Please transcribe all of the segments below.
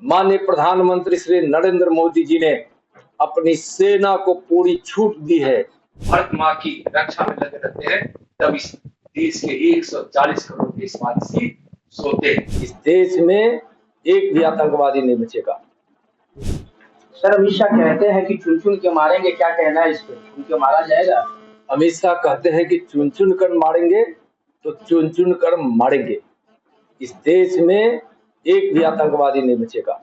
माननीय प्रधानमंत्री श्री नरेंद्र मोदी जी ने अपनी सेना को पूरी छूट दी है। भारत माँ की रक्षा में लगे रहते हैं, तब इस देश के 140 करोड़ देशवासी सोते हैं। इस देश में एक भी आतंकवादी नहीं बचेगा। सर, अमित शाह कहते हैं कि चुन चुन के मारेंगे, क्या कहना है इस पे? चुन के मारा जाएगा? अमित शाह कहते हैं कि चुन चुन कर मारेंगे तो चुन चुन कर मारेंगे। इस देश में एक भी आतंकवादी नहीं बचेगा।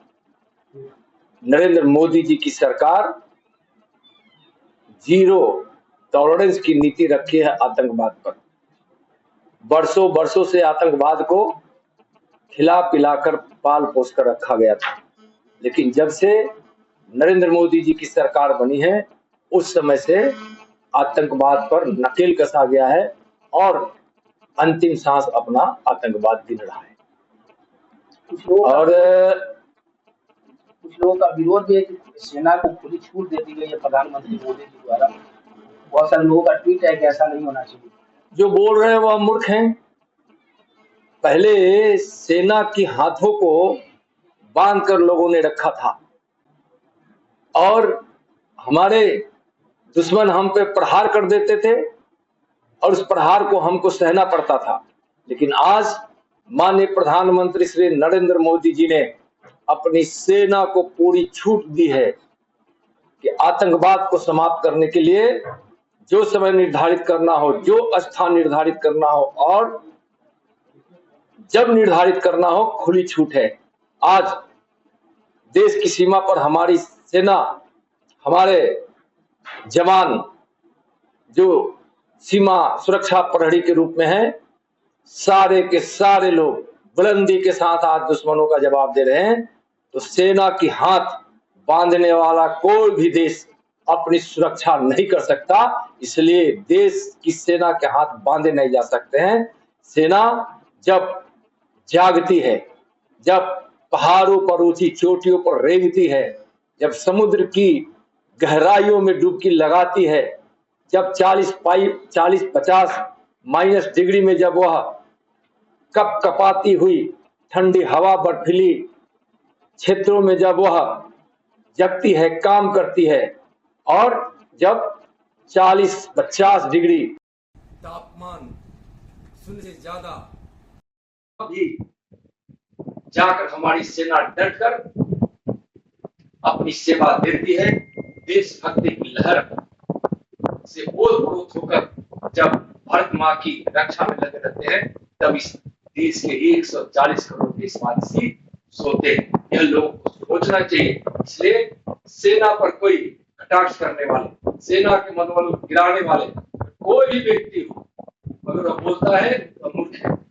नरेंद्र मोदी जी की सरकार जीरो टॉलरेंस की नीति रखी है आतंकवाद पर। वर्षों वर्षों से आतंकवाद को खिला पिलाकर पाल पोस कर रखा गया था, लेकिन जब से नरेंद्र मोदी जी की सरकार बनी है उस समय से आतंकवाद पर नकेल कसा गया है और अंतिम सांस अपना आतंकवाद गिन रहा है। कुछ लोगों का विरोध है कि सेना को खुली छूट दे दी गई है प्रधानमंत्री मोदी जी द्वारा। बहुत सारे लोगों का ट्वीट है कि ऐसा नहीं होना चाहिए। जो बोल रहे हैं वह मूर्ख हैं। पहले सेना की हाथों को बांधकर लोगों ने रखा था और हमारे दुश्मन हम पे प्रहार कर देते थे और उस प्रहार को हमको सहना पड़ता था। लेकिन आज माननीय प्रधानमंत्री श्री नरेंद्र मोदी जी ने अपनी सेना को पूरी छूट दी है कि आतंकवाद को समाप्त करने के लिए जो समय निर्धारित करना हो, जो स्थान निर्धारित करना हो और जब निर्धारित करना हो, खुली छूट है। आज देश की सीमा पर हमारी सेना, हमारे जवान जो सीमा सुरक्षा प्रहरी के रूप में है, सारे के सारे लोग बुलंदी के साथ आज दुश्मनों का जवाब दे रहे हैं। तो सेना की हाथ बांधने वाला कोई भी देश अपनी सुरक्षा नहीं कर सकता, इसलिए देश की सेना के हाथ बांधे नहीं जा सकते हैं। सेना जब जागती है, जब पहाड़ों पर ऊंची चोटियों पर रेंगती है, जब समुद्र की गहराइयों में डुबकी लगाती है, जब 40-50 माइनस डिग्री में जब वह कप कपाती हुई ठंडी हवा बर्फीली क्षेत्रों में जब वह जगती है, काम करती है और जब 40-50 डिग्री तापमान शून्य से ज्यादा भी जाकर हमारी सेना डटकर अपनी सेवा देती है। देशभक्ति की लहर से ओत-प्रोत होकर जब भारत माँ की रक्षा में लगे रहते हैं, तब इस देश के 140 करोड़ देशवासी सोते हैं। यह लोगों को सोचना चाहिए। इसलिए सेना पर कोई कटाक्ष करने वाले, सेना के मनोबल गिराने वाले कोई भी व्यक्ति हो, अगर वह बोलता है तो मूर्ख है।